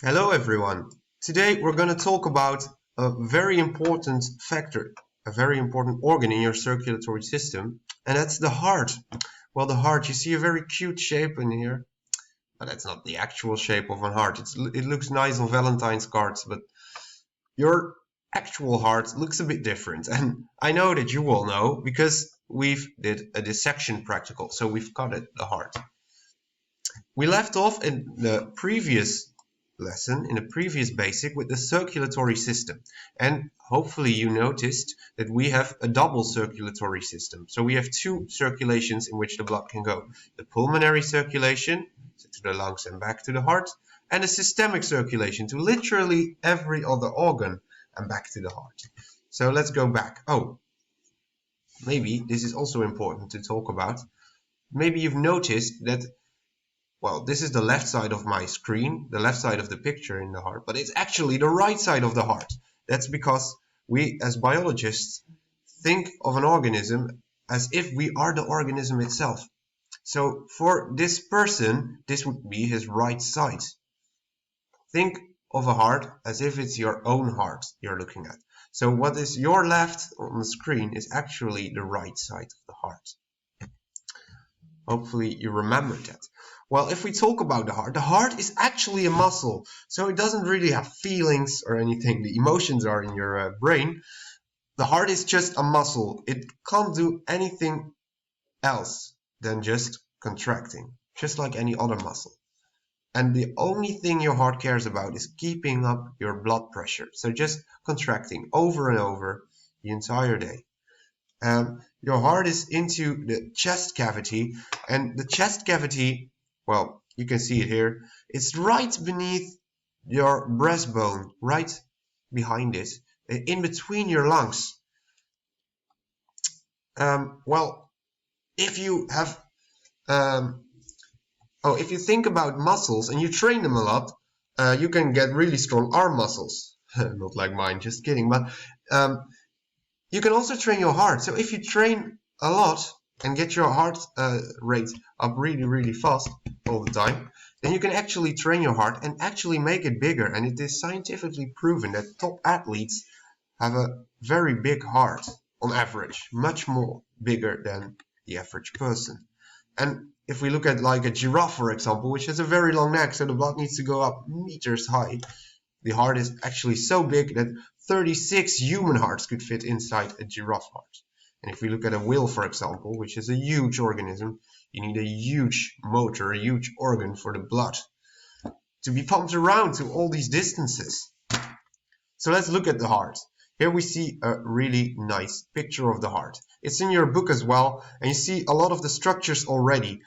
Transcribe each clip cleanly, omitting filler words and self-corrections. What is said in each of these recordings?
Hello everyone. Today we're going to talk about a very important factor, a very important organ in your circulatory system, and that's the heart. Well, the heart, you see a very cute shape in here, but that's not the actual shape of a heart. It looks nice on Valentine's cards, but your actual heart looks a bit different. And I know that you all know because we've did a dissection practical, so we've cut it, the heart. We left off in the previous lesson, in the previous basic, with the circulatory system. And hopefully you noticed that we have a double circulatory system. So we have two circulations in which the blood can go. The pulmonary circulation, so to the lungs and back to the heart, and a systemic circulation to literally every other organ and back to the heart. So let's go back. Oh, maybe this is also important to talk about. Maybe you've noticed that, well, this is the left side of my screen, the left side of the picture in the heart, but it's actually the right side of the heart. That's because we, as biologists, think of an organism as if we are the organism itself. So for this person, this would be his right side. Think of a heart as if it's your own heart you're looking at. So what is your left on the screen is actually the right side of the heart. Hopefully you remember that. Well, if we talk about the heart is actually a muscle. So it doesn't really have feelings or anything. The emotions are in your brain. The heart is just a muscle. It can't do anything else than just contracting, just like any other muscle. And the only thing your heart cares about is keeping up your blood pressure. So just contracting over and over the entire day. Your heart is into the chest cavity, and the chest cavity, well, you can see it here. It's right beneath your breastbone, right behind it, in between your lungs. Well, if you have, if you think about muscles and you train them a lot, you can get really strong arm muscles. Not like mine, just kidding. But you can also train your heart. So if you train a lot and get your heart rate up really, really fast all the time, then you can actually train your heart and actually make it bigger. And it is scientifically proven that top athletes have a very big heart on average, much more bigger than the average person. And if we look at like a giraffe, for example, which has a very long neck, so the blood needs to go up meters high, the heart is actually so big that 36 human hearts could fit inside a giraffe heart. And if we look at a whale, for example, which is a huge organism, you need a huge motor, a huge organ for the blood to be pumped around to all these distances. So let's look at the heart. Here we see a really nice picture of the heart. It's in your book as well, and you see a lot of the structures already.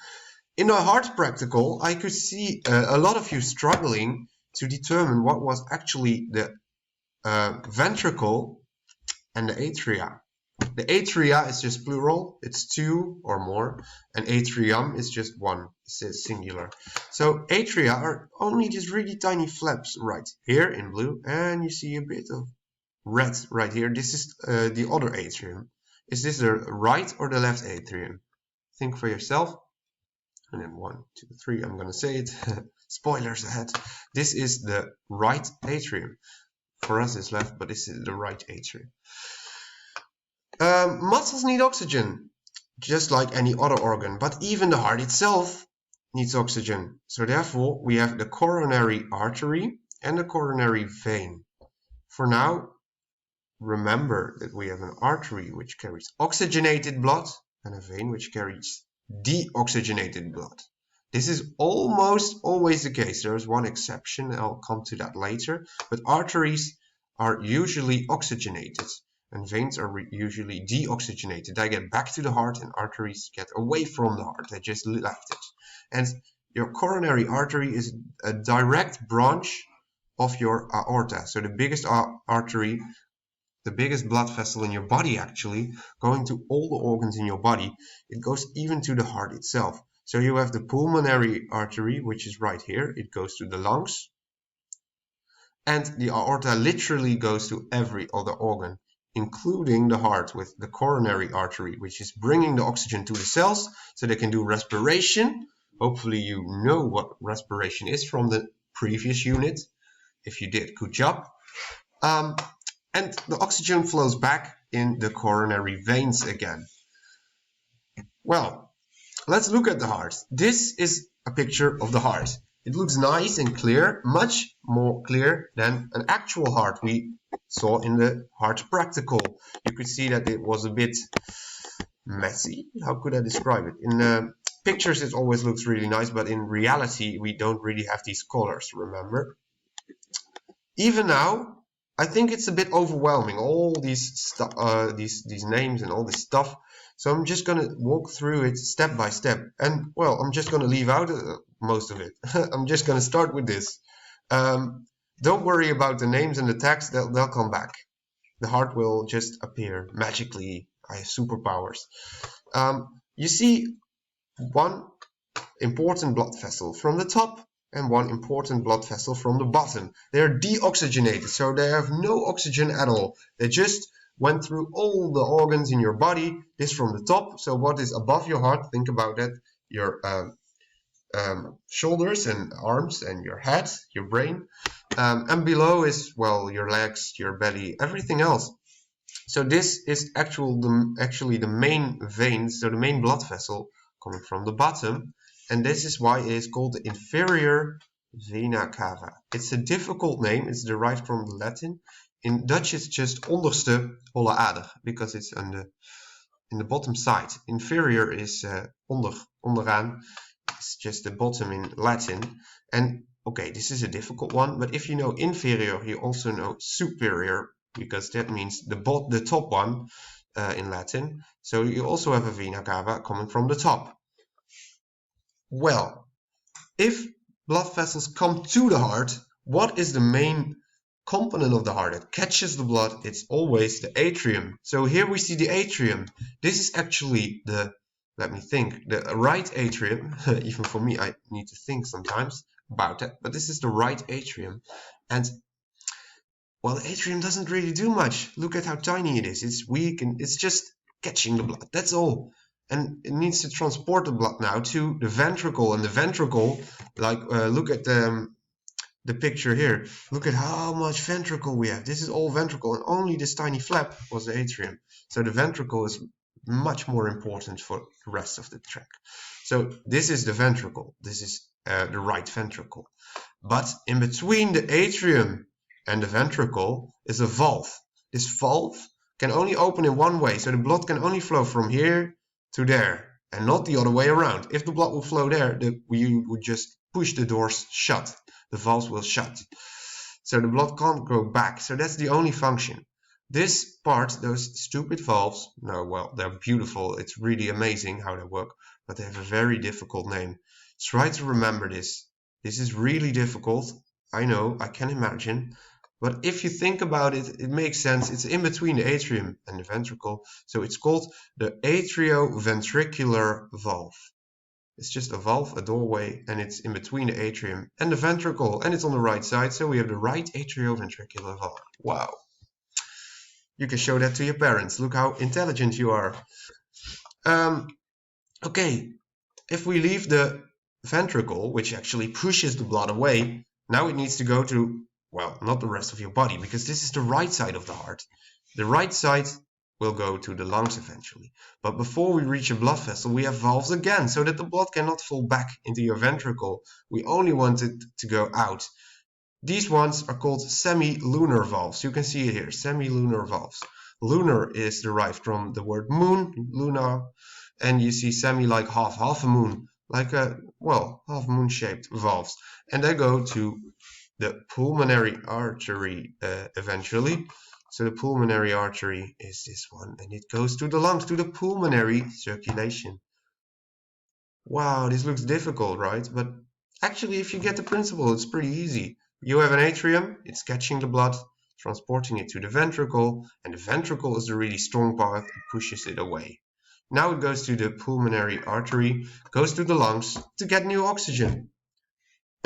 In the heart practical, I could see a lot of you struggling to determine what was actually the ventricle and the atria. The atria is just plural, it's two or more, and atrium is just one, it's singular. So atria are only these really tiny flaps right here in blue, and you see a bit of red right here. This is the other atrium. Is this the right or the left atrium? Think for yourself. And then 1, 2, 3, I'm gonna say it. Spoilers ahead. This is the right atrium. For us it's left, but this is the right atrium. Muscles need oxygen, just like any other organ, but even the heart itself needs oxygen. So therefore, we have the coronary artery and the coronary vein. For now, remember that we have an artery which carries oxygenated blood and a vein which carries deoxygenated blood. This is almost always the case. There is one exception, I'll come to that later, but arteries are usually oxygenated and veins are usually deoxygenated. They get back to the heart and arteries get away from the heart. They just left it. And your coronary artery is a direct branch of your aorta. So the biggest artery, the biggest blood vessel in your body actually, going to all the organs in your body. It goes even to the heart itself. So you have the pulmonary artery, which is right here. It goes to the lungs. And the aorta literally goes to every other organ, including the heart, with the coronary artery, which is bringing the oxygen to the cells so they can do respiration. Hopefully you know what respiration is from the previous unit. If you did, good job. And the oxygen flows back in the coronary veins again. Well, let's look at the heart. This is a picture of the heart. It looks nice and clear, much more clear than an actual heart we saw in the heart practical. You could see that it was a bit messy. How could I describe it? In pictures it always looks really nice, but in reality we don't really have these colors, remember? Even now, I think it's a bit overwhelming, all these names and all this stuff. So I'm just going to walk through it step by step. And, well, I'm just going to leave out most of it. I'm just going to start with this. Don't worry about the names and the text. They'll come back. The heart will just appear magically. I have superpowers. You see one important blood vessel from the top and one important blood vessel from the bottom. They are deoxygenated, so they have no oxygen at all. They just went through all the organs in your body. This from the top, so what is above your heart, think about that, your shoulders and arms and your head, your brain, and below is, well, your legs, your belly, everything else. So this is actually the main vein, so the main blood vessel coming from the bottom, and this is why it is called the inferior vena cava. It's a difficult name, it's derived from the Latin. In Dutch it's just onderste holle ader, because it's in the bottom side. Inferior is onderaan, it's just the bottom in Latin. And okay, this is a difficult one, but if you know inferior, you also know superior, because that means the top one in Latin. So you also have a vena cava coming from the top. Well, if blood vessels come to the heart, what is the main component of the heart that catches the blood? It's always the atrium. So here we see the atrium. This is actually the, let me think, the right atrium. Even for me, I need to think sometimes about that, but this is the right atrium. And well, the atrium doesn't really do much. Look at how tiny it is. It's weak and it's just catching the blood. That's all. And it needs to transport the blood now to the ventricle. And the ventricle, like look at the picture here. Look at how much ventricle we have. This is all ventricle, and only this tiny flap was the atrium. So the ventricle is much more important for the rest of the track. So this is the ventricle. This is the right ventricle. But in between the atrium and the ventricle is a valve. This valve can only open in one way, so the blood can only flow from here to there and not the other way around. If the blood will flow there, you would just push the doors shut. The valves will shut. So the blood can't go back. So that's the only function. This part, those stupid valves, no, well, they're beautiful. It's really amazing how they work, but they have a very difficult name. Try to remember this. This is really difficult. I know, I can imagine. But if you think about it, it makes sense. It's in between the atrium and the ventricle. So it's called the atrioventricular valve. It's just a valve, a doorway, and it's in between the atrium and the ventricle. And it's on the right side, so we have the right atrioventricular valve. Wow. You can show that to your parents. Look how intelligent you are. Okay, if we leave the ventricle, which actually pushes the blood away, now it needs to go to, well, not the rest of your body, because this is the right side of the heart. The right side will go to the lungs eventually. But before we reach a blood vessel, we have valves again, so that the blood cannot fall back into your ventricle. We only want it to go out. These ones are called semi-lunar valves. You can see it here, semi-lunar valves. Lunar is derived from the word moon, lunar, and you see semi like half a moon, like a, well, half moon shaped valves. And they go to the pulmonary artery eventually. So the pulmonary artery is this one, and it goes to the lungs, to the pulmonary circulation. Wow, this looks difficult, right? But actually, if you get the principle, it's pretty easy. You have an atrium, it's catching the blood, transporting it to the ventricle, and the ventricle is the really strong part that pushes it away. Now it goes to the pulmonary artery, goes to the lungs to get new oxygen.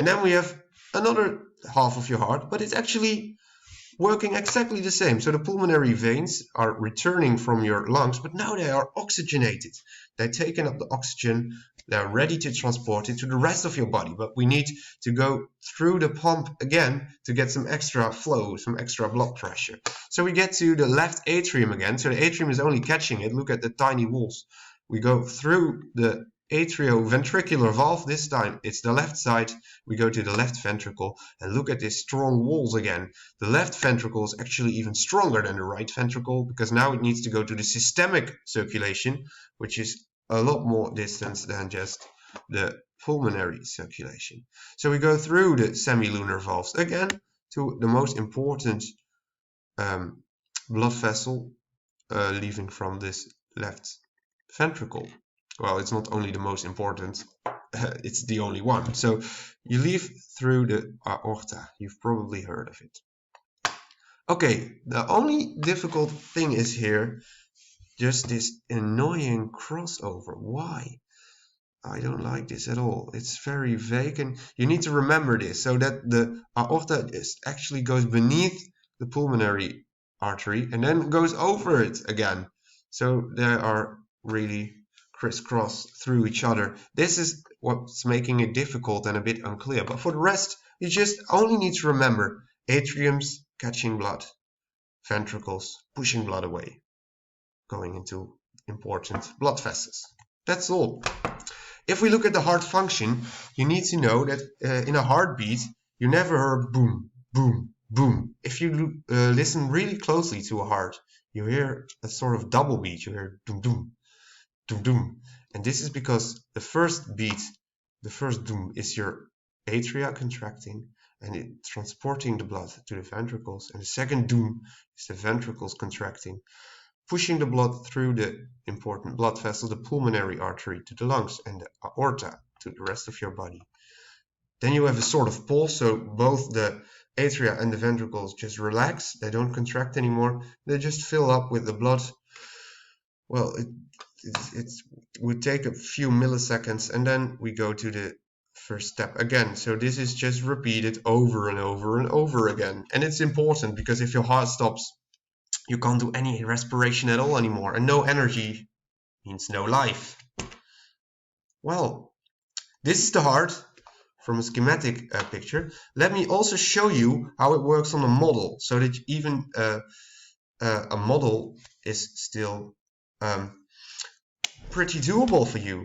And then we have another half of your heart, but it's actually working exactly the same. So the pulmonary veins are returning from your lungs, but now they are oxygenated. They're taking up the oxygen. They're ready to transport it to the rest of your body, but we need to go through the pump again to get some extra flow, some extra blood pressure. So we get to the left atrium again. So the atrium is only catching it. Look at the tiny walls. We go through the atrioventricular valve. This time it's the left side. We go to the left ventricle and look at these strong walls again. The left ventricle is actually even stronger than the right ventricle because now it needs to go to the systemic circulation, which is a lot more distance than just the pulmonary circulation. So we go through the semilunar valves again to the most important blood vessel leaving from this left ventricle. Well, it's not only the most important, it's the only one. So you leave through the aorta. You've probably heard of it. Okay, the only difficult thing is here just this annoying crossover. Why? I don't like this at all. It's very vague, and you need to remember this so that the aorta actually goes beneath the pulmonary artery and then goes over it again. So they are really crisscross through each other. This is what's making it difficult and a bit unclear. But for the rest, you just only need to remember atriums catching blood, ventricles pushing blood away, going into important blood vessels. That's all. If we look at the heart function, you need to know that in a heartbeat, you never hear boom, boom, boom. If you listen really closely to a heart, you hear a sort of double beat. You hear doom, doom, doom, doom. And this is because the first beat, the first doom, is your atria contracting and it transporting the blood to the ventricles. And the second doom is the ventricles contracting, pushing the blood through the important blood vessel, the pulmonary artery, to the lungs, and the aorta to the rest of your body. Then you have a sort of pause, so both the atria and the ventricles just relax. They don't contract anymore. They just fill up with the blood. Well, it would take a few milliseconds, and then we go to the first step again. So this is just repeated over and over and over again. And it's important because if your heart stops, you can't do any respiration at all anymore, and no energy means no life. Well, this is the heart from a schematic picture. Let me also show you how it works on a model, so that even a model is still pretty doable for you.